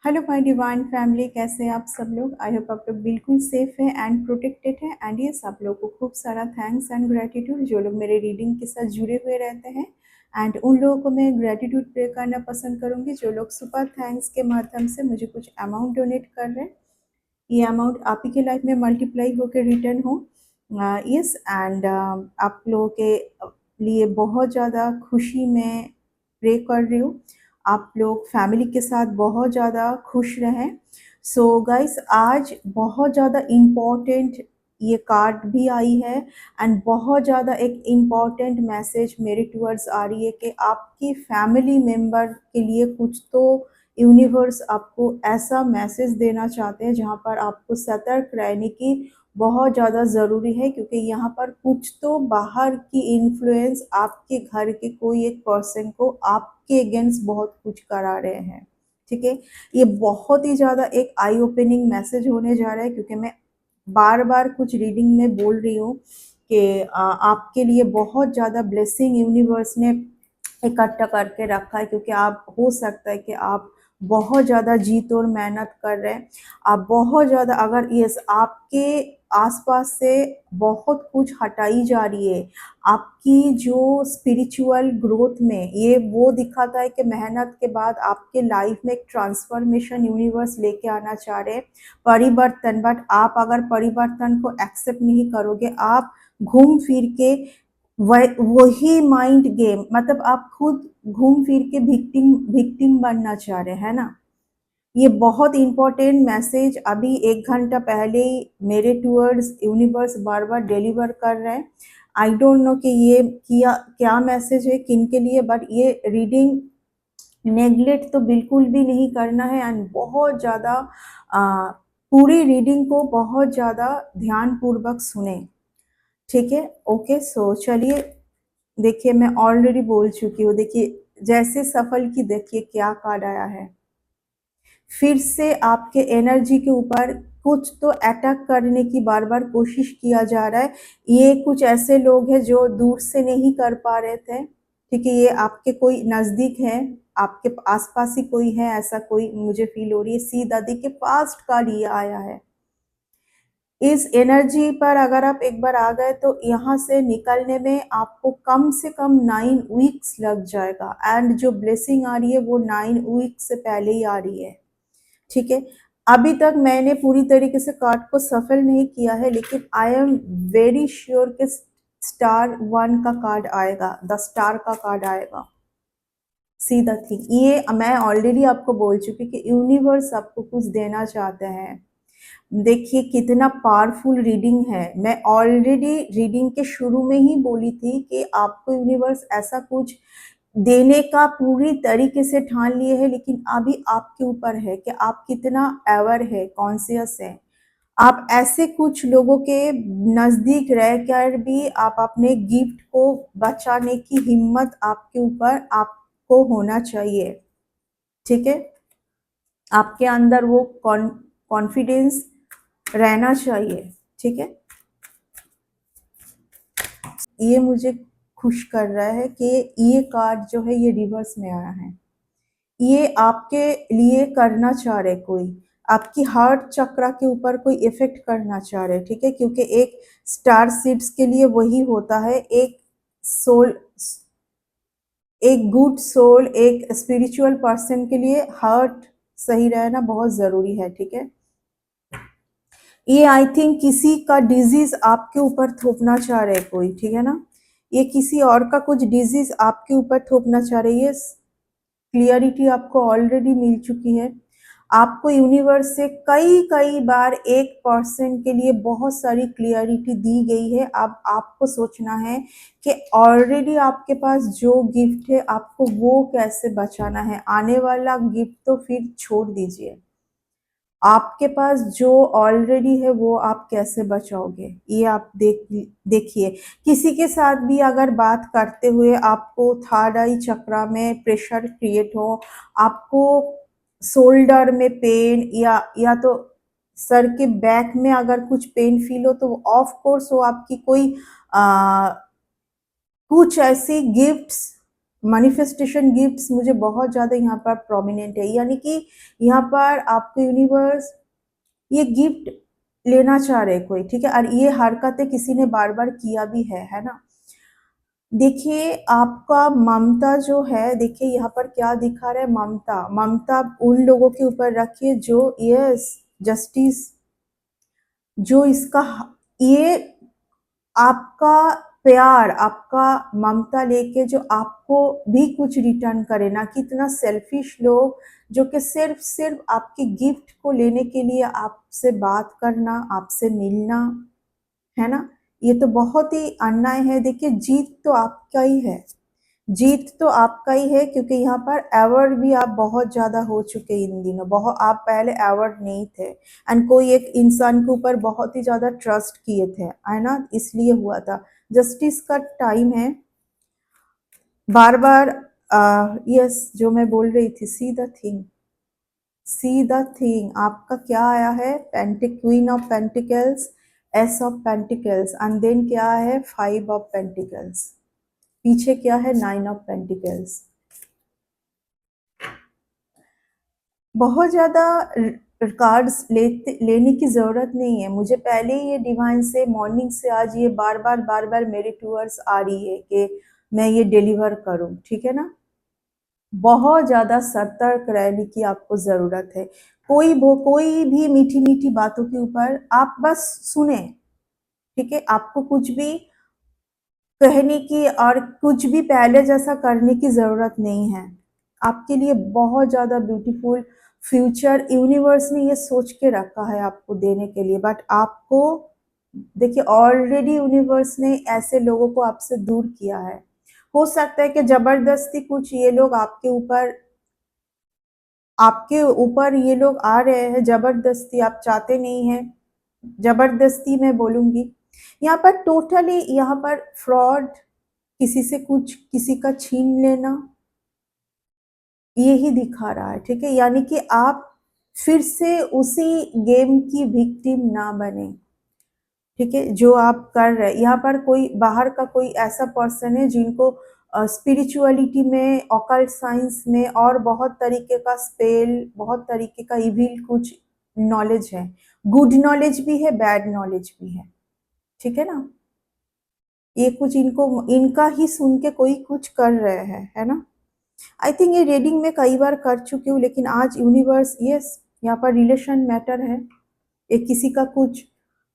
Hello my divine family, कैसे हैं आप सब लोग। आई होप आप लोग बिल्कुल सेफ है एंड प्रोटेक्टेड है। एंड ये सब लोग को खूब सारा थैंक्स एंड ग्रेटिट्यूड जो लोग मेरे रीडिंग के साथ जुड़े हुए रहते हैं। एंड उन लोगों को मैं ग्रेटिट्यूड पे करना पसंद करूंगी जो लोग सुपर थैंक्स के माध्यम से मुझे कुछ अमाउंट डोनेट कर रहे हैं। ये अमाउंट आप ही के लाइफ में मल्टीप्लाई होकर रिटर्न हो। यस एंड आप लोगों के लिए बहुत ज़्यादा खुशी में प्रे कर रही हूँ। आप लोग फैमिली के साथ बहुत ज़्यादा खुश रहें। सो गाइस, आज बहुत ज़्यादा इम्पोर्टेंट ये कार्ड भी आई है एंड बहुत ज़्यादा एक इम्पॉर्टेंट मैसेज मेरे टूवर्ड्स आ रही है कि आपकी फैमिली मेम्बर के लिए कुछ तो यूनिवर्स आपको ऐसा मैसेज देना चाहते हैं जहाँ पर आपको सतर्क रहने की बहुत ज़्यादा ज़रूरी है, क्योंकि यहाँ पर कुछ तो बाहर की इन्फ्लुएंस आपके घर के कोई एक पर्सन को आपके अगेंस्ट बहुत कुछ करा रहे हैं। ठीक है, ये बहुत ही ज़्यादा एक आई ओपनिंग मैसेज होने जा रहा है, क्योंकि मैं बार बार कुछ रीडिंग में बोल रही हूँ कि आपके लिए बहुत ज़्यादा ब्लेसिंग यूनिवर्स ने इकट्ठा करके रखा है, क्योंकि आप हो सकता है कि आप बहुत ज़्यादा जी तोड़ मेहनत कर रहे हैं। आप बहुत ज़्यादा अगर यस आपके आसपास से बहुत कुछ हटाई जा रही है आपकी जो स्पिरिचुअल ग्रोथ में, ये वो दिखाता है कि मेहनत के बाद आपके लाइफ में एक ट्रांसफॉर्मेशन यूनिवर्स लेके आना चाह रहे हैं, परिवर्तन। बट आप अगर परिवर्तन को एक्सेप्ट नहीं करोगे, आप घूम फिर के वही माइंड गेम, मतलब आप खुद घूम फिर के विक्टिम विक्टिम बनना चाह रहे हैं ना। ये बहुत इंपॉर्टेंट मैसेज अभी 1 घंटा पहले ही मेरे टूवर्ड्स यूनिवर्स बार बार डिलीवर कर रहे हैं। आई डोंट नो कि ये किया क्या मैसेज है किन के लिए, बट ये रीडिंग नेग्लेक्ट तो बिल्कुल भी नहीं करना है एंड बहुत ज़्यादा पूरी रीडिंग को बहुत ज़्यादा ध्यानपूर्वक सुने। ठीक है, ओके। सो चलिए, देखिए मैं ऑलरेडी बोल चुकी हूँ। देखिए जैसे सफल की, देखिए क्या कार्ड आया है। फिर से आपके एनर्जी के ऊपर कुछ तो अटैक करने की बार बार कोशिश किया जा रहा है। ये कुछ ऐसे लोग हैं जो दूर से नहीं कर पा रहे थे। ठीक है, ये आपके कोई नज़दीक है, आपके आसपास ही कोई है, ऐसा कोई मुझे फील हो रही है। सीधा देखिए फास्ट कार्ड ये आया है। इस एनर्जी पर अगर आप एक बार आ गए तो यहाँ से निकलने में आपको कम से कम 9 वीक्स लग जाएगा। एंड जो ब्लेसिंग आ रही है वो 9 वीक से पहले ही आ रही है। ठीक है, अभी तक मैंने पूरी तरीके से कार्ड को सफल नहीं किया है, लेकिन आई एम वेरी श्योर कि स्टार 1 का कार्ड आएगा, द स्टार का कार्ड आएगा। सी द थिंग, ये मैं ऑलरेडी आपको बोल चुकी कि यूनिवर्स आपको कुछ देना चाहते हैं। देखिए कितना पावरफुल रीडिंग है। मैं ऑलरेडी रीडिंग के शुरू में ही बोली थी कि आपको यूनिवर्स ऐसा कुछ देने का पूरी तरीके से ठान लिए है, लेकिन अभी आपके ऊपर है कि आप कितना अवेयर है, कॉन्शियस है। आप ऐसे कुछ लोगों के नज़दीक रहकर भी आप अपने गिफ्ट को बचाने की हिम्मत आपके ऊपर आपको होना चाहिए। ठीक है, आपके अंदर वो कॉन्फिडेंस रहना चाहिए। ठीक है, ये मुझे खुश कर रहा है कि ये कार्ड जो है ये रिवर्स में आया है। ये आपके लिए करना चाह रहे कोई, आपकी हार्ट चक्रा के ऊपर कोई इफेक्ट करना चाह रहे। ठीक है, क्योंकि एक स्टार सीड्स के लिए वही होता है, एक सोल, एक गुड सोल, एक स्पिरिचुअल पर्सन के लिए हार्ट सही रहना बहुत ज़रूरी है। ठीक है, ये आई थिंक किसी का डिजीज आपके ऊपर थोपना चाह रहे कोई। ठीक है ना, ये किसी और का कुछ डिजीज आपके ऊपर थोपना चाह रही है। क्लियरिटी आपको ऑलरेडी मिल चुकी है। आपको यूनिवर्स से कई कई बार एक पर्सन के लिए बहुत सारी क्लियरिटी दी गई है। अब आपको सोचना है कि ऑलरेडी आपके पास जो गिफ्ट है आपको वो कैसे बचाना है। आने वाला गिफ्ट तो फिर छोड़ दीजिए, आपके पास जो ऑलरेडी है वो आप कैसे बचाओगे, ये आप देखिए। किसी के साथ भी अगर बात करते हुए आपको थर्ड आई चक्रा में प्रेशर क्रिएट हो, आपको शोल्डर में पेन या तो सर के बैक में अगर कुछ पेन फील हो, तो ऑफ कोर्स वो आपकी कोई आ, कुछ ऐसी गिफ्ट्स मैनिफेस्टेशन गिफ्ट्स मुझे बहुत ज़्यादा यहाँ पर प्रोमिनेंट है, यानी कि यहाँ पर आपके यूनिवर्स ये गिफ्ट लेना चाह रहे कोई, ठीक है, और ये हरकतें किसी ने बार बार किया भी है ना। देखिए आपका ममता जो है, देखिए यहाँ पर क्या दिखा रहा है, ममता, ममता उन लोगों के ऊपर रखिए जो, यस, जस्टिस, जो इसका ये आपका प्यार, आपका ममता लेके जो आपको भी कुछ रिटर्न करे, ना कि इतना सेल्फिश लोग जो कि सिर्फ सिर्फ आपके गिफ्ट को लेने के लिए आपसे बात करना, आपसे मिलना, है ना। ये तो बहुत ही अन्याय है। देखिए जीत तो आपका ही है, जीत तो आपका ही है, क्योंकि यहाँ पर अवार्ड भी आप बहुत ज्यादा हो चुके हैं इन दिनों, बहुत, आप पहले अवार्ड नहीं थे, एंड कोई एक इंसान के ऊपर बहुत ही ज्यादा ट्रस्ट किए थे, है ना, इसलिए हुआ था। जस्टिस का टाइम है, बार बार, यस, जो मैं बोल रही थी, see the thing, see the thing, आपका क्या आया है, queen of pentacles, ace of pentacles, and then क्या है, फाइव ऑफ पेंटिकल्स, पीछे क्या है, नाइन ऑफ पेंटिकल्स। बहुत ज़्यादा कार्ड्स लेने की ज़रूरत नहीं है, मुझे पहले ही ये डिवाइन से मॉर्निंग से आज ये बार बार मेरे टूअर्स आ रही है कि मैं ये डिलीवर करूं, ठीक है ना। बहुत ज़्यादा सतर्क रहने की आपको ज़रूरत है। कोई भी मीठी मीठी बातों के ऊपर आप बस सुने, ठीक है, आपको कुछ भी कहने की और कुछ भी पहले जैसा करने की ज़रूरत नहीं है। आपके लिए बहुत ज़्यादा ब्यूटीफुल फ्यूचर यूनिवर्स ने ये सोच के रखा है आपको देने के लिए, बट आपको, देखिए ऑलरेडी यूनिवर्स ने ऐसे लोगों को आपसे दूर किया है। हो सकता है कि जबरदस्ती कुछ ये लोग आपके ऊपर ये लोग आ रहे हैं, जबरदस्ती, आप चाहते नहीं हैं, जबरदस्ती मैं बोलूंगी। यहाँ पर टोटली, यहाँ पर फ्रॉड, किसी से कुछ, किसी का छीन लेना, यही दिखा रहा है, ठीक है, यानी कि आप फिर से उसी गेम की विक्टिम ना बने, ठीक है, जो आप कर रहे हैं। यहाँ पर कोई बाहर का कोई ऐसा पर्सन है जिनको स्पिरिचुअलिटी में, ऑकल्ट साइंस में और बहुत तरीके का स्पेल, बहुत तरीके का इविल कुछ नॉलेज है, गुड नॉलेज भी है, बैड नॉलेज भी है, ठीक है ना। ये कुछ इनको, इनका ही सुन के कोई कुछ कर रहे हैं, है ना। आई थिंक ये रीडिंग में कई बार कर चुकी हूँ, लेकिन आज यूनिवर्स, यस, यहाँ पर रिलेशन मैटर है, ये किसी का कुछ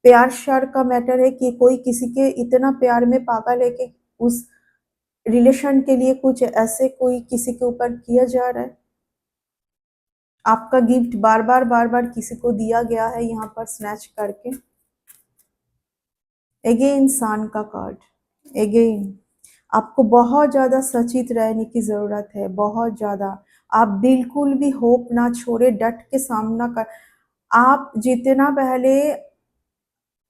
प्यार श्यार का मैटर है, कि कोई किसी के इतना प्यार में पागल है कि उस रिलेशन के लिए कुछ ऐसे कोई किसी के ऊपर किया जा रहा है। आपका गिफ्ट बार बार किसी को दिया गया है, यहाँ पर स्नैच करके। अगेन सान का कार्ड, अगेन आपको बहुत ज़्यादा सचेत रहने की ज़रूरत है, बहुत ज़्यादा। आप बिल्कुल भी होप ना छोड़े, डट के सामना कर। आप जितना पहले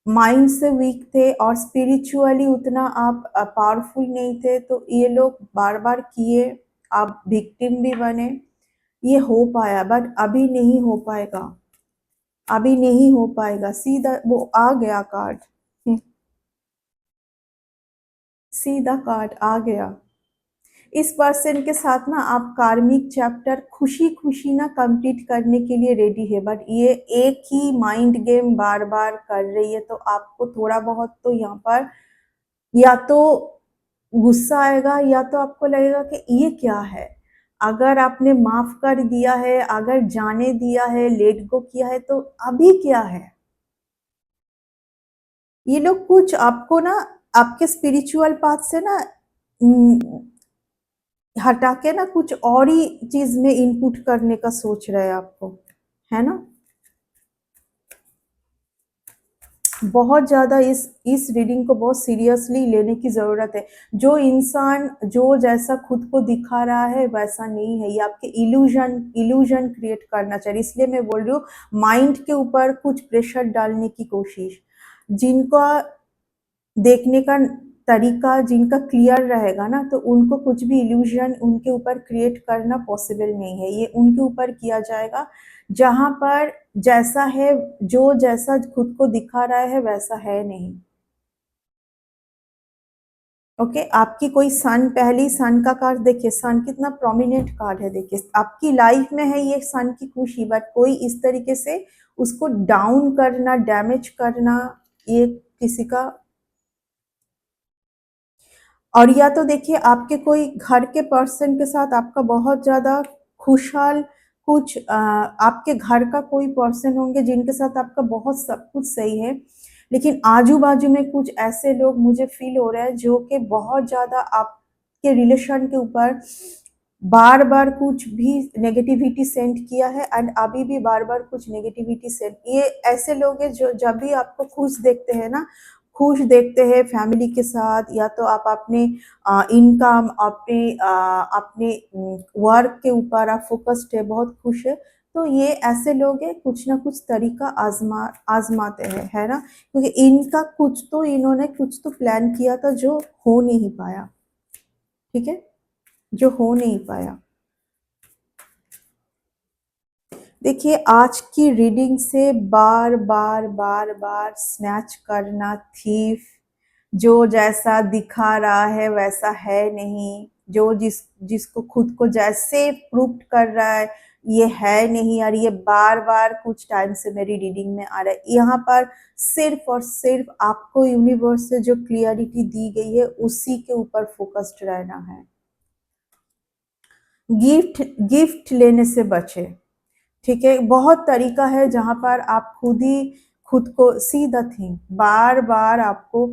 माइंड से वीक थे और स्पिरिचुअली उतना आप पावरफुल नहीं थे, तो ये लोग बार बार किए, आप विक्टिम भी बने, ये हो पाया, बट अभी नहीं हो पाएगा, अभी नहीं हो पाएगा। सीधा वो आ गया कार्ड, सीधा कार्ड आ गया। इस पर्सन के साथ ना आप कार्मिक चैप्टर खुशी खुशी ना कंप्लीट करने के लिए रेडी है, बट ये एक ही माइंड गेम बार बार कर रही है, तो आपको थोड़ा बहुत तो यहाँ पर या तो गुस्सा आएगा, या तो आपको लगेगा कि ये क्या है। अगर आपने माफ कर दिया है, अगर जाने दिया है, लेट गो किया है, तो अभी क्या है। ये लोग कुछ आपको ना, आपके स्पिरिचुअल पाथ से ना हटा के ना कुछ और ही चीज में इनपुट करने का सोच रहे हैं आपको, है ना। बहुत ज्यादा इस रीडिंग को बहुत सीरियसली लेने की जरूरत है। जो इंसान जो जैसा खुद को दिखा रहा है वैसा नहीं है, ये आपके इल्यूजन क्रिएट करना चाहिए, इसलिए मैं बोल रही हूँ माइंड के ऊपर कुछ प्रेशर डालने की कोशिश। जिनका देखने का तरीका, जिनका क्लियर रहेगा ना, तो उनको कुछ भी इल्यूजन उनके ऊपर क्रिएट करना पॉसिबल नहीं है, ये उनके ऊपर किया जाएगा जहां पर जैसा है, जो जैसा खुद को दिखा रहा है वैसा है नहीं। ओके, आपकी कोई सन, पहली सन का कार्ड देखिए, सन कितना प्रोमिनेंट कार्ड है, देखिए आपकी लाइफ में है ये सन की खुशी, बट कोई इस तरीके से उसको डाउन करना, डैमेज करना, ये किसी का। और या तो देखिए आपके कोई घर के पर्सन के साथ आपका बहुत ज़्यादा खुशहाल कुछ आपके घर का कोई पर्सन होंगे जिनके साथ आपका बहुत सब कुछ सही है, लेकिन आजू-बाजू में कुछ ऐसे लोग मुझे फ़ील हो रहा है जो कि बहुत ज़्यादा आपके रिलेशन के ऊपर बार-बार कुछ भी नेगेटिविटी सेंड किया है एंड अभी भी बार-बार कुछ नेगेटिविटी सेंड, ये ऐसे लोग हैं जो जब भी आपको खुश देखते हैं ना, खुश देखते हैं फैमिली के साथ, या तो आप अपने इनकम, अपने वर्क के ऊपर आप फोकस्ड है, बहुत खुश है, तो ये ऐसे लोग हैं कुछ ना कुछ तरीका आजमाते हैं, है ना? क्योंकि इनका कुछ तो, इन्होंने कुछ तो प्लान किया था जो हो नहीं पाया, ठीक है? जो हो नहीं पाया। देखिए आज की रीडिंग से बार बार बार बार स्नैच करना, थीफ, जो जैसा दिखा रहा है वैसा है नहीं, जो जिसको खुद को जैसे प्रूव कर रहा है ये है नहीं, और ये बार बार कुछ टाइम से मेरी रीडिंग में आ रहा है। यहाँ पर सिर्फ और सिर्फ आपको यूनिवर्स से जो क्लियरिटी दी गई है उसी के ऊपर फोकस्ड रहना है। गिफ्ट गिफ्ट लेने से बचे, ठीक है? बहुत तरीका है जहाँ पर आप खुद ही खुद को सी द थिंग, बार बार आपको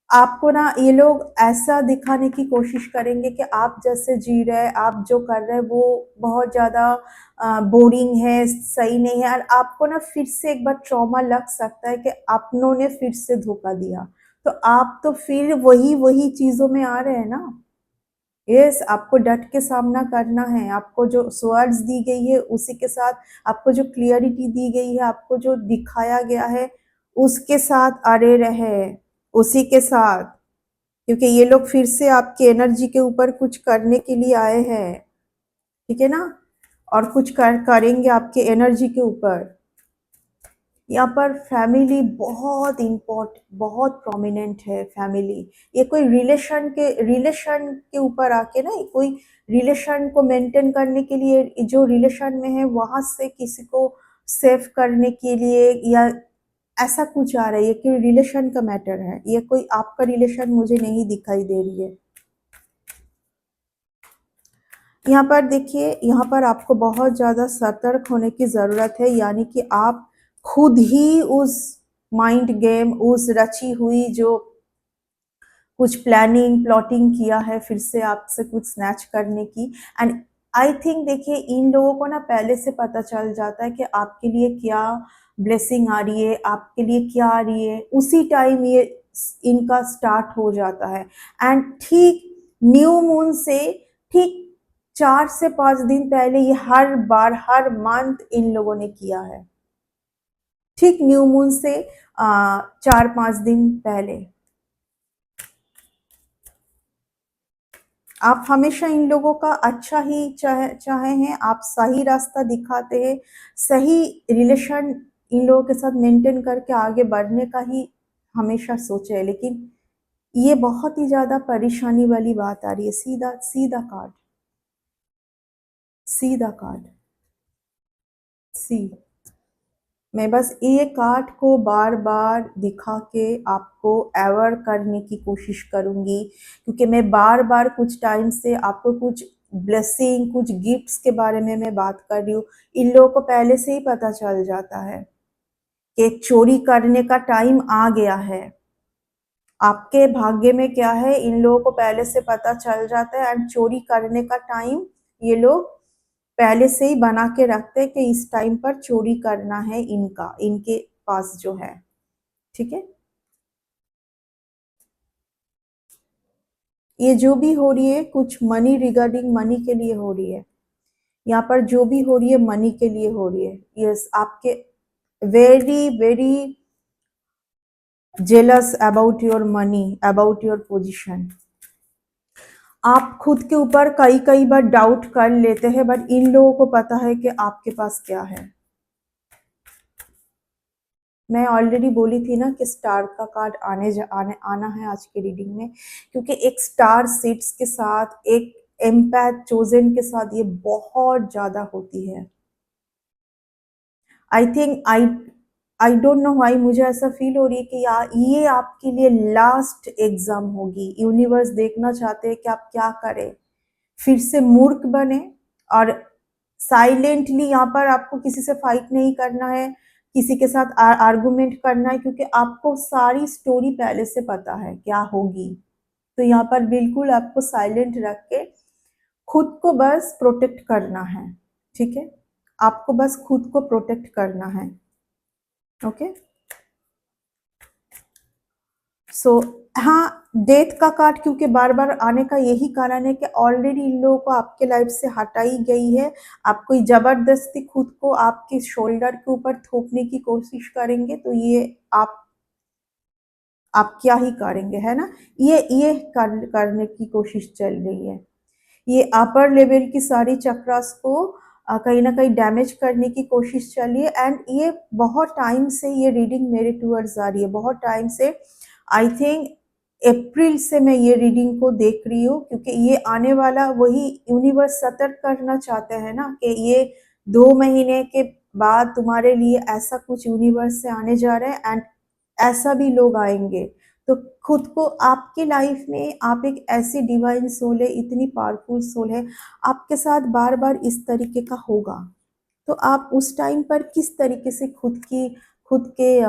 आपको ना ये लोग ऐसा दिखाने की कोशिश करेंगे कि आप जैसे जी रहे हैं, आप जो कर रहे हैं वो बहुत ज़्यादा बोरिंग है, सही नहीं है, और आपको ना फिर से एक बार ट्रॉमा लग सकता है कि अपनों ने फिर से धोखा दिया, तो आप तो फिर वही वही चीज़ों में आ रहे हैं ना। यस, आपको डट के सामना करना है, आपको जो स्वर्ड्स दी गई है उसी के साथ, आपको जो क्लियरिटी दी गई है, आपको जो दिखाया गया है उसके साथ अड़े रहे, उसी के साथ, क्योंकि ये लोग फिर से आपकी एनर्जी के ऊपर कुछ करने के लिए आए हैं, ठीक है ना? और कुछ करेंगे आपके एनर्जी के ऊपर। यहाँ पर फैमिली बहुत प्रोमिनेंट है, फैमिली। ये कोई रिलेशन के ऊपर आके ना, कोई रिलेशन को मेंटेन करने के लिए, जो रिलेशन में है वहां से किसी को सेव करने के लिए, या ऐसा कुछ आ रहा है, ये कोई रिलेशन का मैटर है, ये कोई आपका रिलेशन मुझे नहीं दिखाई दे रही है। यहाँ पर देखिए, यहाँ पर आपको बहुत ज़्यादा सतर्क होने की ज़रूरत है, यानी कि आप खुद ही उस माइंड गेम, उस रची हुई जो कुछ प्लानिंग प्लॉटिंग किया है फिर से आपसे कुछ स्नैच करने की, एंड आई थिंक देखिए इन लोगों को ना पहले से पता चल जाता है कि आपके लिए क्या ब्लेसिंग आ रही है, आपके लिए क्या आ रही है, उसी टाइम ये इनका स्टार्ट हो जाता है। एंड ठीक न्यू मून से ठीक 4 से 5 दिन पहले ये हर बार हर मंथ इन लोगों ने किया है, ठीक न्यू मून से 4-5 दिन पहले। आप हमेशा इन लोगों का अच्छा ही चाहे हैं, आप सही रास्ता दिखाते हैं, सही रिलेशन इन लोगों के साथ मेंटेन करके आगे बढ़ने का ही हमेशा सोचे है, लेकिन ये बहुत ही ज़्यादा परेशानी वाली बात आ रही है। सीधा सीधा कार्ड, सीधा कार्ड, सी। मैं बस ये कार्ड को बार बार दिखा के आपको अवेयर करने की कोशिश करूंगी, क्योंकि मैं बार बार कुछ टाइम से आपको कुछ ब्लेसिंग, कुछ गिफ्ट्स के बारे में मैं बात कर रही हूँ। इन लोगों को पहले से ही पता चल जाता है कि चोरी करने का टाइम आ गया है। आपके भाग्य में क्या है, इन लोगों को पहले से पता चल जाता है, एंड चोरी करने का टाइम ये लोग पहले से ही बना के रखते हैं कि इस टाइम पर चोरी करना है इनका, इनके पास जो है, ठीक है? ये जो भी हो रही है कुछ मनी, रिगार्डिंग मनी के लिए हो रही है। यहाँ पर जो भी हो रही है मनी के लिए हो रही है। यस, आपके very very jealous about your money, about your position. आप खुद के ऊपर कई कई बार डाउट कर लेते हैं, बट इन लोगों को पता है कि आपके पास क्या है। मैं ऑलरेडी बोली थी ना कि स्टार का कार्ड आना है आज की रीडिंग में, क्योंकि एक स्टार सीड्स के साथ, एक एम्पैथ चोजन के साथ ये बहुत ज़्यादा होती है। I think I don't know why मुझे ऐसा फील हो रही है कि ये आपके लिए लास्ट एग्ज़ाम होगी। यूनिवर्स देखना चाहते हैं कि आप क्या करें। फिर से मूर्ख बने और साइलेंटली यहाँ पर आपको किसी से फाइट नहीं करना है, किसी के साथ आर्गुमेंट करना है, क्योंकि आपको सारी स्टोरी पहले से पता है क्या होगी। तो यहाँ पर बिल्कुल आपको साइलेंट रख के खुद को बस प्रोटेक्ट करना है, ठीक है? आपको बस खुद को प्रोटेक्ट करना है, ओके? सो हाँ, डेथ का कार्ड क्योंकि बार बार आने का यही कारण है कि ऑलरेडी इन लोगों को आपके लाइफ से हटाई गई है। आप कोई जबरदस्ती खुद को आपके शोल्डर के ऊपर थोपने की कोशिश करेंगे, तो ये आप क्या ही करेंगे, है ना? ये करने की कोशिश चल रही है। ये अपर लेवल की सारी चक्रास को कहीं ना कहीं डैमेज करने की कोशिश चल रही है। एंड ये बहुत टाइम से ये रीडिंग मेरे टूवर्ड्स आ रही है, बहुत टाइम से। आई थिंक अप्रैल से मैं ये रीडिंग को देख रही हूँ, क्योंकि ये आने वाला वही यूनिवर्स सतर्क करना चाहते हैं ना कि ये 2 महीने के बाद तुम्हारे लिए ऐसा कुछ यूनिवर्स से आने जा रहा है, एंड ऐसा भी लोग आएंगे। तो खुद को आपकी लाइफ में आप एक ऐसी डिवाइन सोल है, इतनी पावरफुल सोल है, आपके साथ बार बार इस तरीके का होगा। तो आप उस टाइम पर किस तरीके से खुद के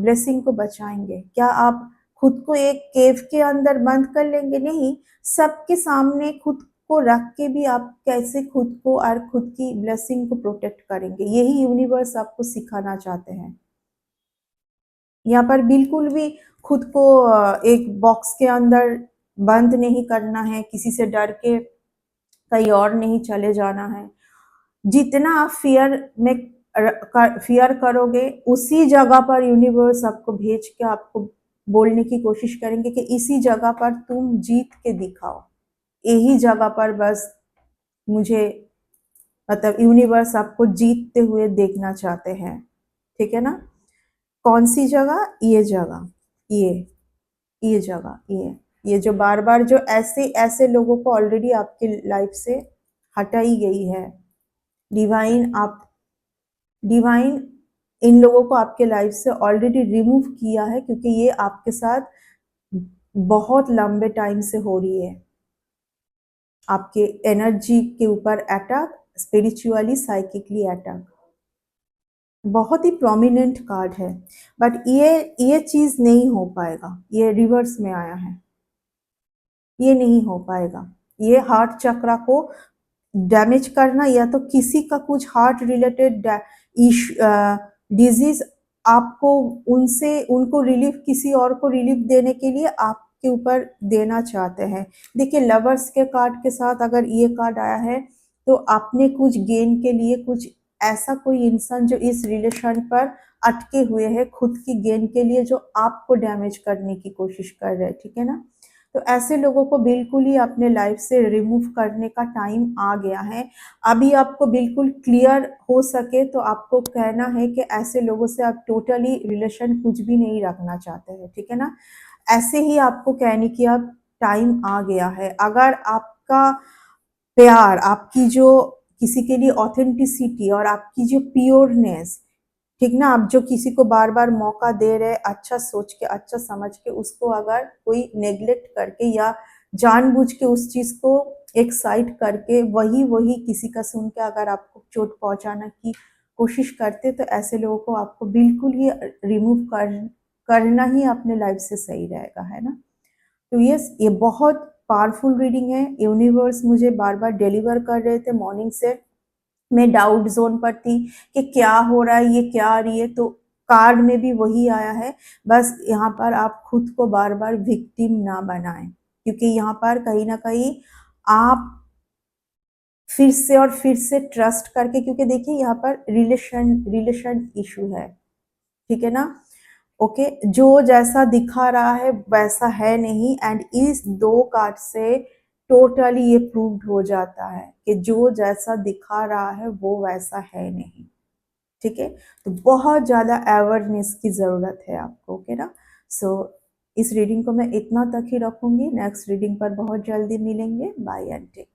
ब्लेसिंग को बचाएंगे? क्या आप खुद को एक केव के अंदर बंद कर लेंगे? नहीं, सबके सामने खुद को रख के भी आप कैसे खुद को और खुद की ब्लेसिंग को प्रोटेक्ट करेंगे, यही यूनिवर्स आपको सिखाना चाहते हैं। यहाँ पर बिल्कुल भी खुद को एक बॉक्स के अंदर बंद नहीं करना है, किसी से डर के कहीं और नहीं चले जाना है। जितना आप फियर करोगे, उसी जगह पर यूनिवर्स आपको भेज के आपको बोलने की कोशिश करेंगे कि इसी जगह पर तुम जीत के दिखाओ। यही जगह पर बस मुझे, मतलब यूनिवर्स आपको जीतते हुए देखना चाहते हैं, ठीक है ना? कौन सी जगह? ये जगह, ये जगह, ये जो बार बार जो ऐसे ऐसे लोगों को ऑलरेडी आपके लाइफ से हटाई गई है। डिवाइन आप डिवाइन इन लोगों को आपके लाइफ से ऑलरेडी रिमूव किया है, क्योंकि ये आपके साथ बहुत लंबे टाइम से हो रही है। आपके एनर्जी के ऊपर अटैक, स्पिरिचुअली साइकिकली अटैक। बहुत ही प्रोमिनेंट कार्ड है, बट ये चीज नहीं हो पाएगा। ये रिवर्स में आया है, ये नहीं हो पाएगा। ये हार्ट चक्रा को डैमेज करना, या तो किसी का कुछ हार्ट रिलेटेड डिजीज आपको उनको रिलीफ, किसी और को रिलीफ देने के लिए आपके ऊपर देना चाहते हैं। देखिए, लवर्स के कार्ड के साथ अगर ये कार्ड आया है, तो आपने कुछ गेन के लिए, कुछ ऐसा कोई इंसान जो इस रिलेशन पर अटके हुए हैं खुद की गेन के लिए, जो आपको डैमेज करने की कोशिश कर रहे हैं, ठीक है ना? तो ऐसे लोगों को बिल्कुल ही अपने लाइफ से रिमूव करने का टाइम आ गया है। अभी आपको बिल्कुल क्लियर हो सके तो आपको कहना है कि ऐसे लोगों से आप टोटली रिलेशन कुछ भी नहीं रखना चाहते हैं, ठीक है ना? ऐसे ही आपको कहने की अब टाइम आ गया है। अगर आपका प्यार, आपकी जो किसी के लिए ऑथेंटिसिटी और आपकी जो प्योरनेस, ठीक ना, आप जो किसी को बार बार मौका दे रहे, अच्छा सोच के, अच्छा समझ के, उसको अगर कोई नेग्लेक्ट करके या जानबूझ के उस चीज को एक साइड करके वही वही किसी का सुन के अगर आपको चोट पहुंचाना की कोशिश करते, तो ऐसे लोगों को आपको बिल्कुल ही रिमूव करना ही अपने लाइफ से सही रहेगा, है ना? तो ये बहुत पावरफुल रीडिंग है। यूनिवर्स मुझे बार बार डिलीवर कर रहे थे मॉर्निंग से। मैं डाउट जोन पर थी कि क्या हो रहा है, ये क्या आ रही है, तो कार्ड में भी वही आया है। बस यहाँ पर आप खुद को बार बार विक्टिम ना बनाएं, क्योंकि यहाँ पर कहीं ना कहीं आप फिर से और फिर से ट्रस्ट करके, क्योंकि देखिए यहाँ पर रिलेशन इशू है, ठीक है ना? ओके, जो जैसा दिखा रहा है वैसा है नहीं, एंड इस 2 कार्ड से टोटली ये प्रूव्ड हो जाता है कि जो जैसा दिखा रहा है वो वैसा है नहीं। ठीक है? तो बहुत ज़्यादा अवेयरनेस की ज़रूरत है आपको, ओके ना? सो इस रीडिंग को मैं इतना तक ही रखूँगी, नेक्स्ट रीडिंग पर बहुत जल्दी मिलेंगे। Bye and take